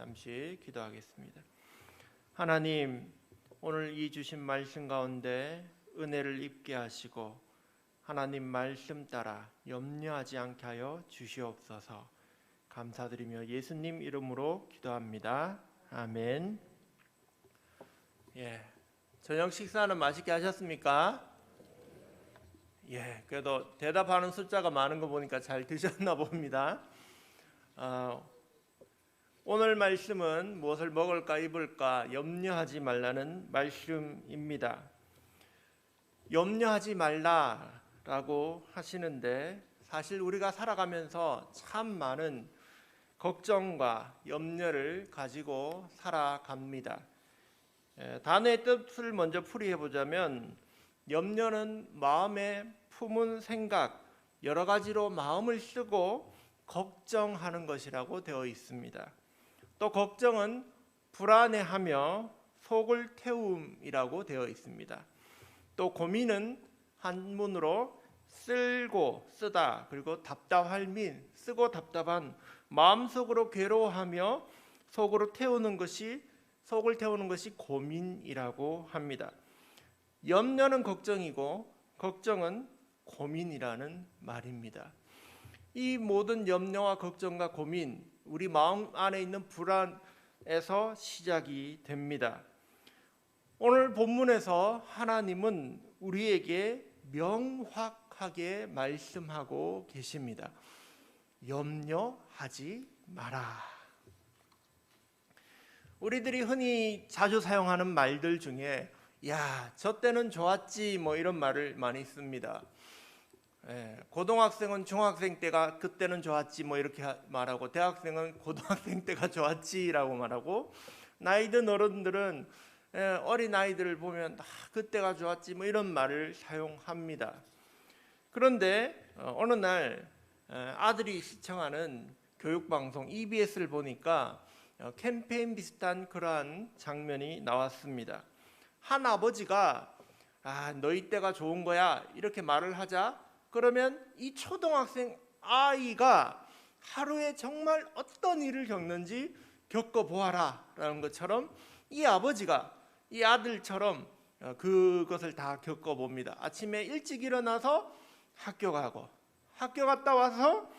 잠시 기도하겠습니다. 하나님, 오늘 이 주신 말씀 가운데 은혜를 입게 하시고 하나님 말씀 따라 염려하지 않게 하여 주시옵소서. 감사드리며 예수님 이름으로 기도합니다. 아멘. 저녁 식사는 맛있게 하셨습니까? 그래도 대답하는 숫자가 많은 거 보니까 잘 드셨나 봅니다. 오늘 말씀은 무엇을 먹을까 입을까 염려하지 말라는 말씀입니다. 염려하지 말라라고 하시는데 사실 우리가 살아가면서 참 많은 걱정과 염려를 가지고 살아갑니다. 단어의 뜻을 먼저 풀이해 보자면 염려는 마음에 품은 생각, 여러 가지로 마음을 쓰고 걱정하는 것이라고 되어 있습니다. 또 걱정은 불안해하며 속을 태움이라고 되어 있습니다. 또 고민은 한문으로 쓸고 쓰다, 그리고 답답할민, 쓰고 답답한, 마음속으로 괴로워하며 속을 태우는 것이 고민이라고 합니다. 염려는 걱정이고 걱정은 고민이라는 말입니다. 이 모든 염려와 걱정과 고민, 우리 마음 안에 있는 불안에서 시작이 됩니다. 오늘 본문에서 하나님은 우리에게 명확하게 말씀하고 계십니다. 염려하지 마라. 우리들이 흔히 자주 사용하는 말들 중에 저 때는 좋았지 이런 말을 많이 씁니다. 고등학생은 중학생 때가 그때는 좋았지 이렇게 말하고, 대학생은 고등학생 때가 좋았지라고 말하고, 나이든 어른들은 어린 아이들을 보면 그때가 좋았지 이런 말을 사용합니다. 그런데 어느 날 아들이 시청하는 교육방송 EBS를 보니까 캠페인 비슷한 그러한 장면이 나왔습니다. 한 아버지가 너희 때가 좋은 거야 이렇게 말을 하자, 그러면 이 초등학생 아이가 하루에 정말 어떤 일을 겪는지 겪어보아라 라는 것처럼 이 아버지가 이 아들처럼 그것을 다 겪어봅니다. 아침에 일찍 일어나서 학교 가고, 학교 갔다 와서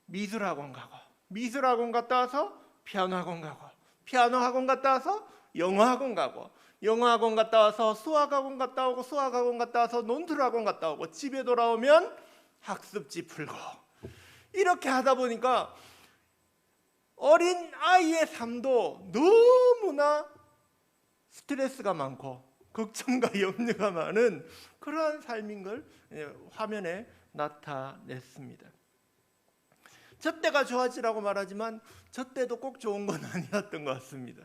미술학원 가고, 미술학원 갔다 와서 피아노학원 가고, 피아노학원 갔다 와서 영어학원 가고, 영어학원 갔다 와서 수학학원 갔다 오고, 수학학원 갔다 와서 논술학원 갔다 오고, 집에 돌아오면 학습지 풀고, 이렇게 하다 보니까 어린 아이의 삶도 너무나 스트레스가 많고 걱정과 염려가 많은 그러한 삶인 걸 화면에 나타냈습니다. 저 때가 좋았지라고 말하지만 저 때도 꼭 좋은 건 아니었던 것 같습니다.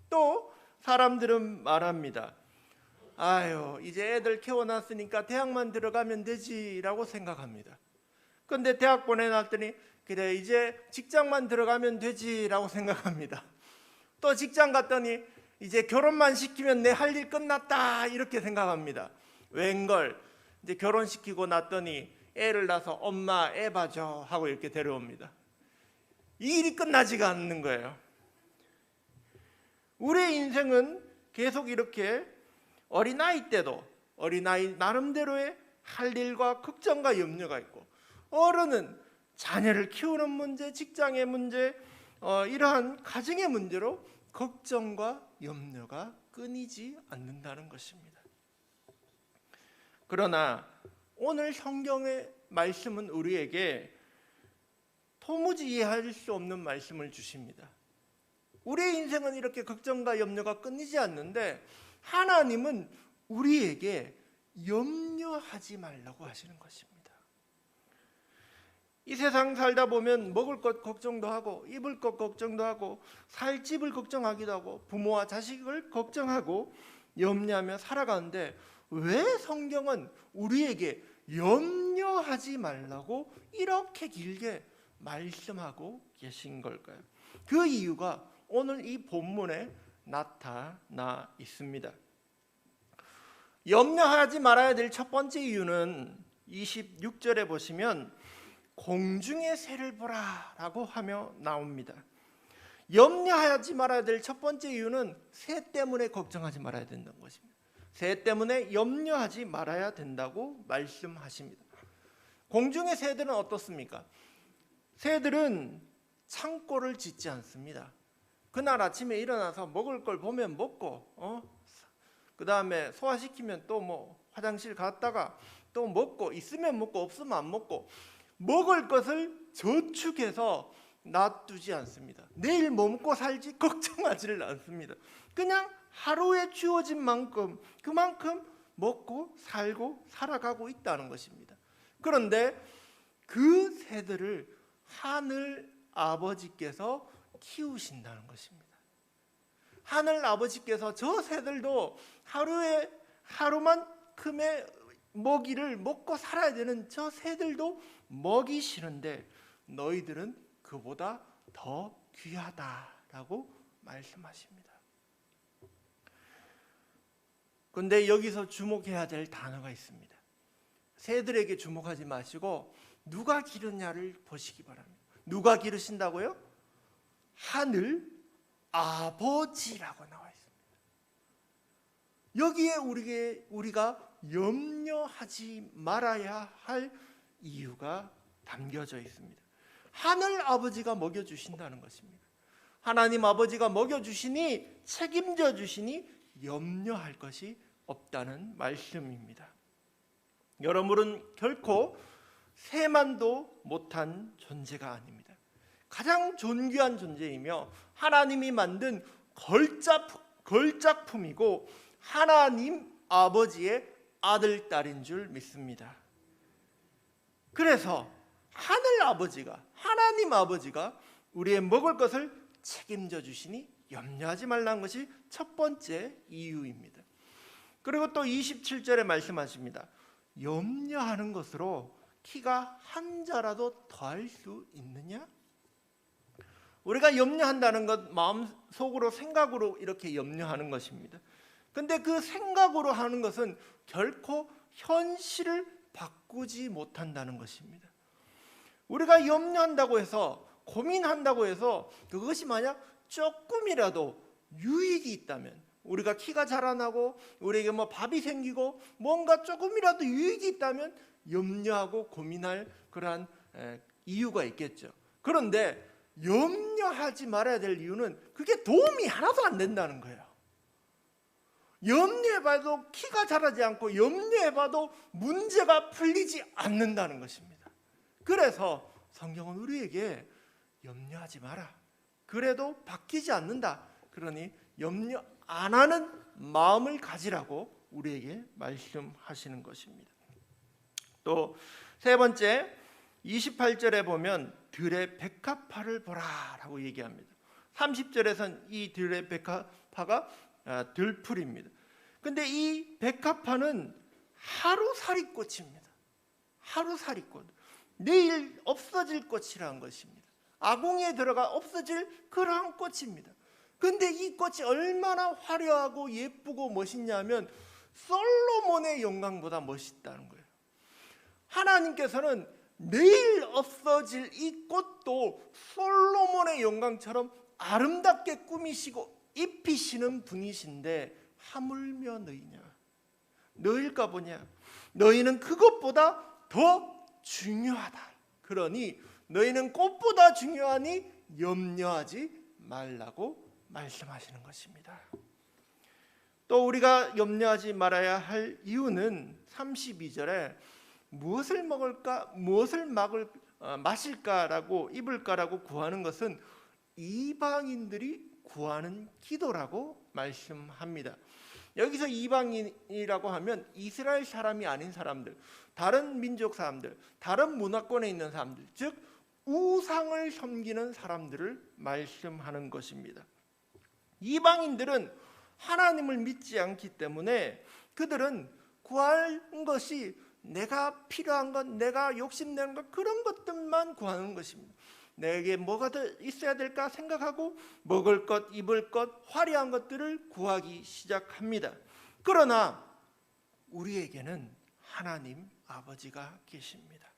또 사람들은 말합니다. 이제 애들 키워놨으니까 대학만 들어가면 되지라고 생각합니다. 그런데 대학 보내놨더니 그래 이제 직장만 들어가면 되지라고 생각합니다. 또 직장 갔더니 이제 결혼만 시키면 내 할 일 끝났다 이렇게 생각합니다. 웬걸 이제 결혼시키고 났더니 애를 낳아서 엄마 애 봐줘 하고 이렇게 데려옵니다. 이 일이 끝나지가 않는 거예요. 우리의 인생은 계속 이렇게 어린아이 때도 어린아이 나름대로의 할 일과 걱정과 염려가 있고, 어른은 자녀를 키우는 문제, 직장의 문제, 이러한 가정의 문제로 걱정과 염려가 끊이지 않는다는 것입니다. 그러나 오늘 성경의 말씀은 우리에게 도무지 이해할 수 없는 말씀을 주십니다. 우리의 인생은 이렇게 걱정과 염려가 끊이지 않는데 하나님은 우리에게 염려하지 말라고 하시는 것입니다. 이 세상 살다 보면 먹을 것 걱정도 하고, 입을 것 걱정도 하고, 살 집을 걱정하기도 하고, 부모와 자식을 걱정하고 염려하며 살아가는데 왜 성경은 우리에게 염려하지 말라고 이렇게 길게 말씀하고 계신 걸까요? 그 이유가 오늘 이 본문에 나타나 있습니다. 염려하지 말아야 될 첫 번째 이유는 26절에 보시면 공중의 새를 보라 라고 하며 나옵니다. 염려하지 말아야 될 첫 번째 이유는 새 때문에 걱정하지 말아야 된다는 것입니다. 새 때문에 염려하지 말아야 된다고 말씀하십니다. 공중의 새들은 어떻습니까? 새들은 창고를 짓지 않습니다. 그날 아침에 일어나서 먹을 걸 보면 먹고, 그 다음에 소화시키면 또 뭐 화장실 갔다가 또 먹고, 있으면 먹고 없으면 안 먹고, 먹을 것을 저축해서 놔두지 않습니다. 내일 뭐 먹고 살지 걱정하지를 않습니다. 그냥 하루에 주어진 만큼 그만큼 먹고 살고 살아가고 있다는 것입니다. 그런데 그 새들을 하늘 아버지께서 키우신다는 것입니다. 하늘 아버지께서 저 새들도 하루만큼의 먹이를 먹고 살아야 되는 저 새들도 먹이시는데 너희들은 그보다 더 귀하다라고 말씀하십니다. 그런데 여기서 주목해야 될 단어가 있습니다. 새들에게 주목하지 마시고 누가 기르냐를 보시기 바랍니다. 누가 기르신다고요? 하늘 아버지라고 나와 있습니다. 여기에 우리가 염려하지 말아야 할 이유가 담겨져 있습니다. 하늘 아버지가 먹여주신다는 것입니다. 하나님 아버지가 먹여주시니 책임져 주시니 염려할 것이 없다는 말씀입니다. 여러분은 결코 새만도 못한 존재가 아닙니다. 가장 존귀한 존재이며 하나님이 만든 걸작품이고 하나님 아버지의 아들, 딸인 줄 믿습니다. 그래서 하나님 아버지가 우리의 먹을 것을 책임져 주시니 염려하지 말라는 것이 첫 번째 이유입니다. 그리고 또 27절에 말씀하십니다. 염려하는 것으로 키가 한 자라도 더할 수 있느냐? 우리가 염려한다는 것 마음속으로 생각으로 이렇게 염려하는 것입니다. 근데 그 생각으로 하는 것은 결코 현실을 바꾸지 못한다는 것입니다. 우리가 염려한다고 해서 고민한다고 해서 그것이 만약 조금이라도 유익이 있다면 우리가 키가 자라나고 우리에게 뭐 밥이 생기고 뭔가 조금이라도 유익이 있다면 염려하고 고민할 그러한 이유가 있겠죠. 그런데 염려하지 말아야 될 이유는 그게 도움이 하나도 안 된다는 거예요. 염려해봐도 키가 자라지 않고 염려해봐도 문제가 풀리지 않는다는 것입니다. 그래서 성경은 우리에게 염려하지 마라. 그래도 바뀌지 않는다. 그러니 염려 안 하는 마음을 가지라고 우리에게 말씀하시는 것입니다. 또 세 번째 28절에 보면 들의 백합화를 보라라고 얘기합니다. 30절에선 이 들의 백합화가 들풀입니다. 근데 이 백합화는 하루살이 꽃입니다. 하루살이 꽃. 내일 없어질 꽃이라는 것입니다. 아궁이에 들어가 없어질 그러한 꽃입니다. 근데 이 꽃이 얼마나 화려하고 예쁘고 멋있냐면 솔로몬의 영광보다 멋있다는 거예요. 하나님께서는 내일 없어질 이 꽃도 솔로몬의 영광처럼 아름답게 꾸미시고 입히시는 분이신데 하물며 너희냐? 너희일까 보냐? 너희는 그것보다 더 중요하다. 그러니 너희는 꽃보다 중요하니 염려하지 말라고 말씀하시는 것입니다. 또 우리가 염려하지 말아야 할 이유는 32절에 무엇을 먹을까, 무엇을 마실까라고 입을까라고 구하는 것은 이방인들이 구하는 기도라고 말씀합니다. 여기서 이방인이라고 하면 이스라엘 사람이 아닌 사람들, 다른 민족 사람들, 다른 문화권에 있는 사람들, 즉 우상을 섬기는 사람들을 말씀하는 것입니다. 이방인들은 하나님을 믿지 않기 때문에 그들은 구하는 것이 내가 필요한 것, 내가 욕심내는 것, 그런 것들만 구하는 것입니다. 내게 뭐가 더 있어야 될까 생각하고 먹을 것, 입을 것, 화려한 것들을 구하기 시작합니다. 그러나 우리에게는 하나님 아버지가 계십니다.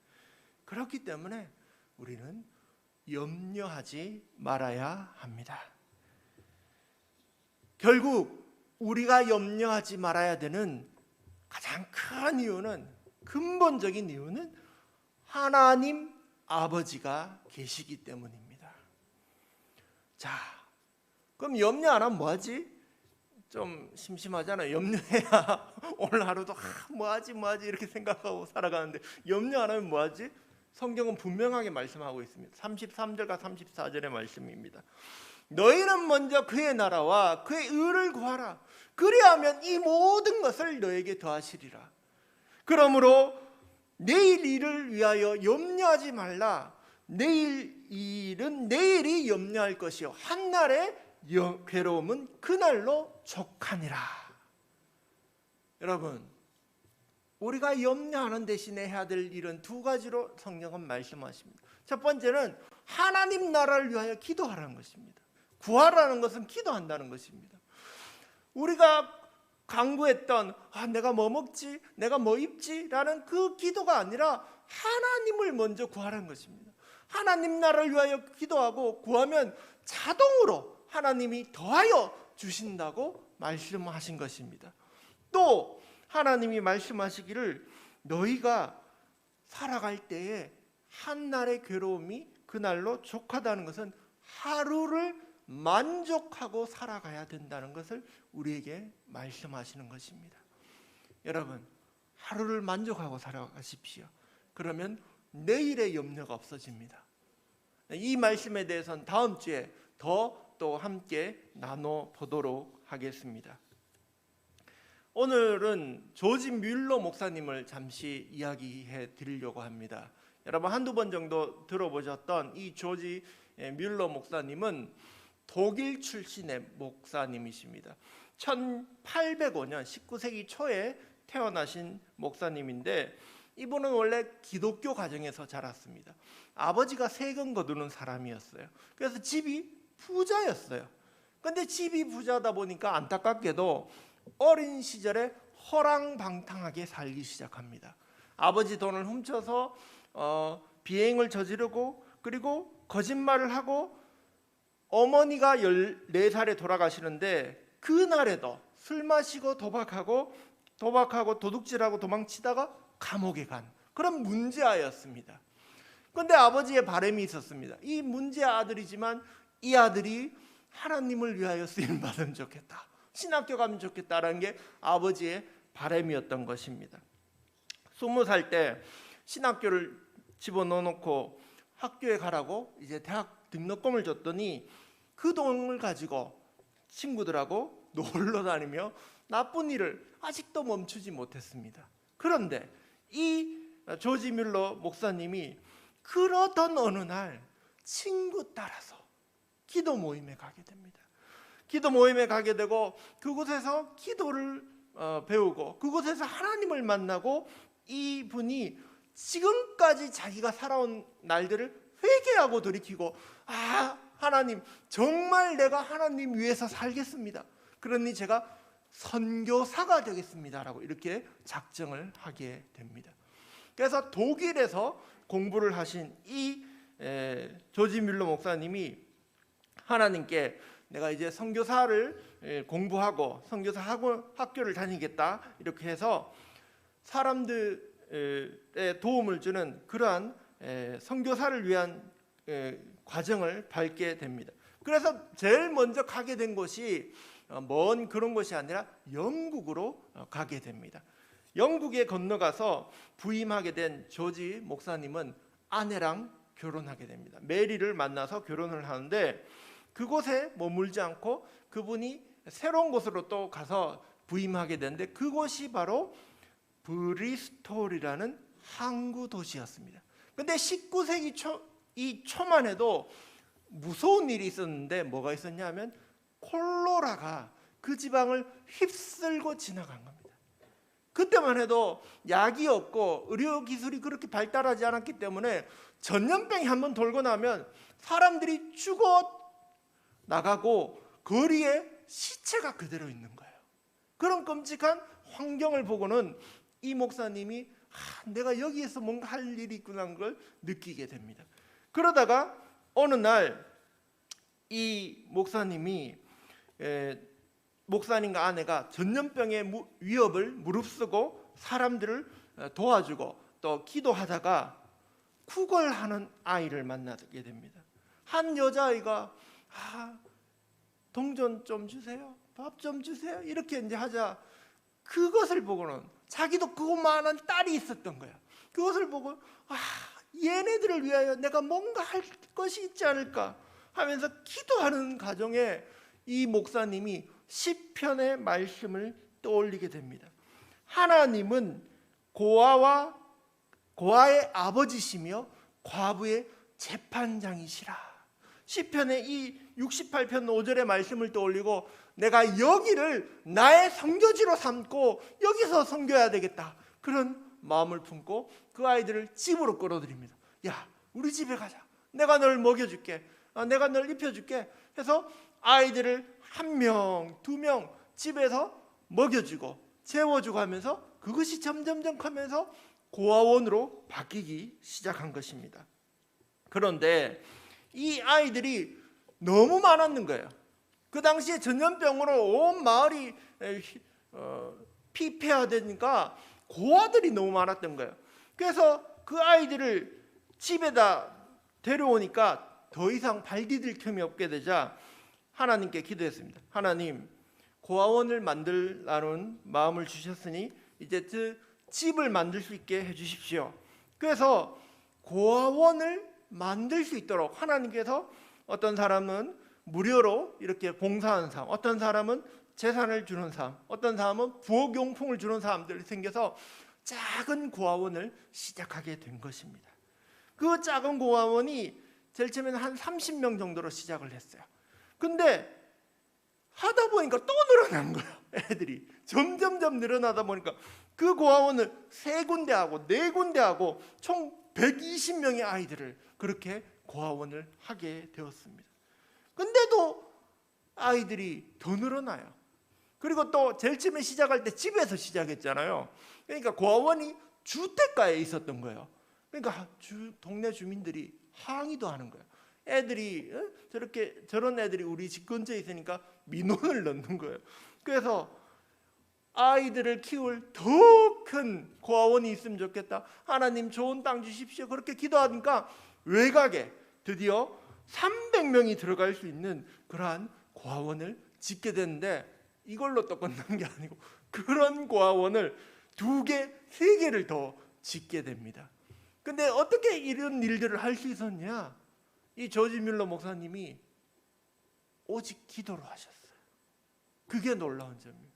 그렇기 때문에 우리는 염려하지 말아야 합니다. 결국 우리가 염려하지 말아야 되는 가장 큰 이유는, 근본적인 이유는 하나님 아버지가 계시기 때문입니다. 자, 그럼 염려 안 하면 뭐하지? 좀 심심하잖아요. 염려해야 오늘 하루도 뭐하지 이렇게 생각하고 살아가는데, 염려 안 하면 뭐하지? 성경은 분명하게 말씀하고 있습니다. 33절과 34절의 말씀입니다. 너희는 먼저 그의 나라와 그의 의를 구하라. 그리하면 이 모든 것을 너에게 더하시리라. 그러므로 내일 일을 위하여 염려하지 말라. 내일 일은 내일이 염려할 것이요 한날의 괴로움은 그날로 족하니라. 여러분, 우리가 염려하는 대신에 해야 될 일은 두 가지로 성경은 말씀하십니다. 첫 번째는 하나님 나라를 위하여 기도하라는 것입니다. 구하라는 것은 기도한다는 것입니다. 우리가 강구했던 내가 뭐 먹지, 내가 뭐 입지 라는 그 기도가 아니라 하나님을 먼저 구하라는 것입니다. 하나님 나라를 위하여 기도하고 구하면 자동으로 하나님이 더하여 주신다고 말씀하신 것입니다. 또 하나님이 말씀하시기를 너희가 살아갈 때에 한날의 괴로움이 그날로 족하다는 것은 하루를 만족하고 살아가야 된다는 것을 우리에게 말씀하시는 것입니다. 여러분, 하루를 만족하고 살아가십시오. 그러면 내일의 염려가 없어집니다. 이 말씀에 대해서는 다음 주에 또 함께 나눠보도록 하겠습니다. 오늘은 조지 뮬러 목사님을 잠시 이야기해 드리려고 합니다. 여러분 한두 번 정도 들어보셨던 이 조지 뮬러 목사님은 독일 출신의 목사님이십니다. 1805년 19세기 초에 태어나신 목사님인데, 이분은 원래 기독교 가정에서 자랐습니다. 아버지가 세금 거두는 사람이었어요. 그래서 집이 부자였어요. 근데 집이 부자다 보니까 안타깝게도 어린 시절에 허랑방탕하게 살기 시작합니다. 아버지 돈을 훔쳐서 비행을 저지르고, 그리고 거짓말을 하고, 어머니가 14살에 돌아가시는데 그날에도 술 마시고 도박하고 도둑질하고 도망치다가 감옥에 간 그런 문제아였습니다. 그런데 아버지의 바람이 있었습니다. 이 문제 아들이지만 이 아들이 하나님을 위하여 쓰임 받으면 좋겠다, 신학교 가면 좋겠다라는 게 아버지의 바람이었던 것입니다. 20살 때 신학교를 집어넣어놓고 학교에 가라고 이제 대학 등록금을 줬더니 그 돈을 가지고 친구들하고 놀러 다니며 나쁜 일을 아직도 멈추지 못했습니다. 그런데 이 조지 뮬러 목사님이 그러던 어느 날 친구 따라서 기도 모임에 가게 됩니다. 기도 모임에 가게 되고 그곳에서 기도를 배우고 그곳에서 하나님을 만나고, 이분이 지금까지 자기가 살아온 날들을 회개하고 돌이키고, 하나님 정말 내가 하나님 위해서 살겠습니다. 그러니 제가 선교사가 되겠습니다라고 이렇게 작정을 하게 됩니다. 그래서 독일에서 공부를 하신 이 조지 뮬러 목사님이 하나님께 내가 이제 선교사를 공부하고 선교사 학교를 다니겠다 이렇게 해서 사람들의 도움을 주는 그러한 선교사를 위한 과정을 밟게 됩니다. 그래서 제일 먼저 가게 된 곳이 먼 그런 곳이 아니라 영국으로 가게 됩니다. 영국에 건너가서 부임하게 된 조지 목사님은 아내랑 결혼하게 됩니다. 메리를 만나서 결혼을 하는데, 그곳에 머물지 않고 그분이 새로운 곳으로 또 가서 부임하게 되는데, 그곳이 바로 브리스톨이라는 항구 도시였습니다. 근데 19세기 초만 해도 무서운 일이 있었는데, 뭐가 있었냐면 콜로라가 그 지방을 휩쓸고 지나간 겁니다. 그때만 해도 약이 없고 의료기술이 그렇게 발달하지 않았기 때문에 전염병이 한번 돌고 나면 사람들이 죽어 나가고 거리에 시체가 그대로 있는 거예요. 그런 끔찍한 환경을 보고는 이 목사님이 내가 여기에서 뭔가 할 일이 있구나 하는 걸 느끼게 됩니다. 그러다가 어느 날 이 목사님이 목사님과 아내가 전염병의 위협을 무릅쓰고 사람들을 도와주고 또 기도하다가 구걸하는 아이를 만나게 됩니다. 한 여자아이가 동전 좀 주세요, 밥 좀 주세요 이렇게 이제 하자, 그것을 보고는 자기도 그것만한 딸이 있었던 거야. 그것을 보고 얘네들을 위하여 내가 뭔가 할 것이 있지 않을까 하면서 기도하는 가정에 이 목사님이 시편의 말씀을 떠올리게 됩니다. 하나님은 고아의 아버지시며 과부의 재판장이시라. 시편의 이 68편 5절의 말씀을 떠올리고 내가 여기를 나의 성교지로 삼고 여기서 섬겨야 되겠다, 그런 마음을 품고 그 아이들을 집으로 끌어들입니다. 야, 우리 집에 가자, 내가 널 먹여줄게, 내가 널 입혀줄게 해서 아이들을 1명, 2명 집에서 먹여주고 재워주고 하면서 그것이 점점점 커면서 고아원으로 바뀌기 시작한 것입니다. 그런데 이 아이들이 너무 많았는 거예요. 그 당시에 전염병으로 온 마을이 피폐화되니까 고아들이 너무 많았던 거예요. 그래서 그 아이들을 집에다 데려오니까 더 이상 발 디딜 틈이 없게 되자 하나님께 기도했습니다. 하나님, 고아원을 만들라는 마음을 주셨으니 이제 그 집을 만들 수 있게 해주십시오. 그래서 고아원을 만들 수 있도록 하나님께서 어떤 사람은 무료로 이렇게 봉사하는 사람, 어떤 사람은 재산을 주는 사람, 어떤 사람은 부엌용품을 주는 사람들이 생겨서 작은 고아원을 시작하게 된 것입니다. 그 작은 고아원이 제일 처음에는 한 30명 정도로 시작을 했어요. 근데 하다 보니까 또 늘어난 거예요. 애들이 점점점 늘어나다 보니까 그 고아원을 3군데 하고 4군데 하고 총 120명의 아이들을 그렇게 고아원을 하게 되었습니다. 근데도 아이들이 더 늘어나요. 그리고 또 제일 처음에 시작할 때 집에서 시작했잖아요. 그러니까 고아원이 주택가에 있었던 거예요. 그러니까 동네 주민들이 항의도 하는 거예요. 애들이 저런 애들이 우리 집 근처에 있으니까 민원을 넣는 거예요. 그래서 아이들을 키울 더 큰 고아원이 있으면 좋겠다, 하나님 좋은 땅 주십시오, 그렇게 기도하니까 외곽에 드디어 300명이 들어갈 수 있는 그러한 고아원을 짓게 됐는데, 이걸로 또 끝난 게 아니고 그런 고아원을 2개, 3개를 더 짓게 됩니다. 근데 어떻게 이런 일들을 할 수 있었냐? 이 조지 뮬러 목사님이 오직 기도로 하셨어요. 그게 놀라운 점입니다.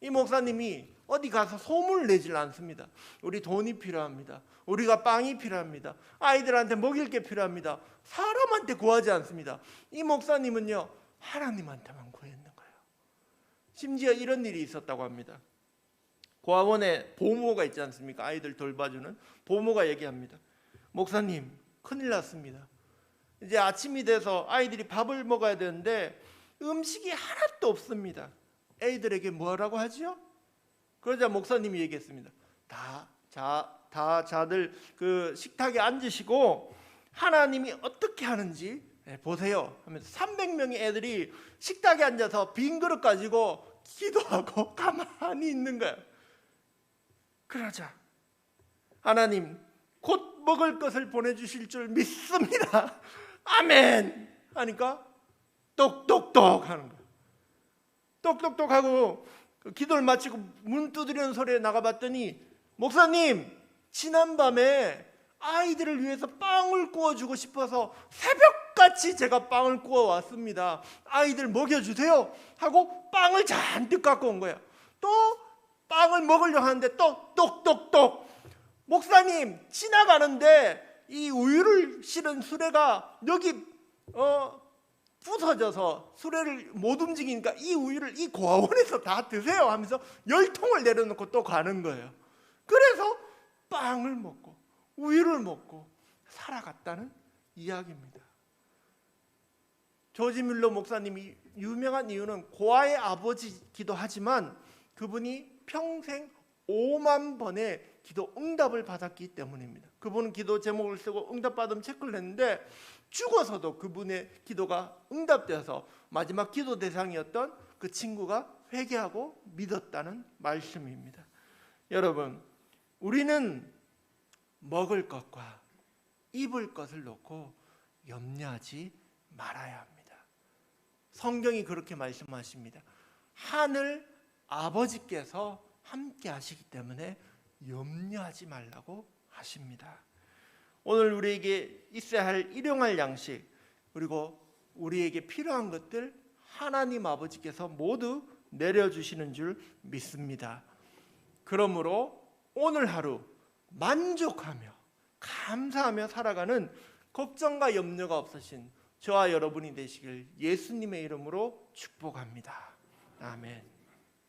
이 목사님이 어디 가서 소문을 내질 않습니다. 우리 돈이 필요합니다, 우리가 빵이 필요합니다, 아이들한테 먹일 게 필요합니다. 사람한테 구하지 않습니다. 이 목사님은요, 하나님한테만 구했는 거예요. 심지어 이런 일이 있었다고 합니다. 고아원에 보모가 있지 않습니까? 아이들 돌봐주는 보모가 얘기합니다. 목사님, 큰일 났습니다. 이제 아침이 돼서 아이들이 밥을 먹어야 되는데 음식이 하나도 없습니다. 애들에게 뭐라고 하지요? 그러자 목사님이 얘기했습니다. 다들 그 식탁에 앉으시고 하나님이 어떻게 하는지 보세요 하면서 300명의 애들이 식탁에 앉아서 빈 그릇 가지고 기도하고 가만히 있는 거예요. 그러자 하나님 곧 먹을 것을 보내주실 줄 믿습니다, 아멘 하니까 똑똑똑 하는 거예요. 똑똑똑 하고 기도를 마치고 문 두드리는 소리에 나가봤더니, 목사님, 지난밤에 아이들을 위해서 빵을 구워주고 싶어서 새벽같이 제가 빵을 구워왔습니다, 아이들 먹여주세요 하고 빵을 잔뜩 갖고 온 거예요. 또 빵을 먹으려고 하는데 또 똑똑똑, 목사님, 지나가는데 이 우유를 실은 수레가 여기 부서져서 수레를 못 움직이니까 이 우유를 이 고아원에서 다 드세요 하면서 10통을 내려놓고 또 가는 거예요. 그래서 빵을 먹고 우유를 먹고 살아갔다는 이야기입니다. 조지 뮬러 목사님이 유명한 이유는 고아의 아버지이기도 하지만 그분이 평생 5만 번의 기도 응답을 받았기 때문입니다. 그분은 기도 제목을 쓰고 응답받음 체크를 했는데 죽어서도 그분의 기도가 응답되어서 마지막 기도 대상이었던 그 친구가 회개하고 믿었다는 말씀입니다. 여러분, 우리는 먹을 것과 입을 것을 놓고 염려하지 말아야 합니다. 성경이 그렇게 말씀하십니다. 하늘 아버지께서 함께 하시기 때문에 염려하지 말라고 하십니다. 오늘 우리에게 있어야 할 일용할 양식, 그리고 우리에게 필요한 것들 하나님 아버지께서 모두 내려주시는 줄 믿습니다. 그러므로 오늘 하루 만족하며 감사하며 살아가는 걱정과 염려가 없으신 저와 여러분이 되시길 예수님의 이름으로 축복합니다. 아멘.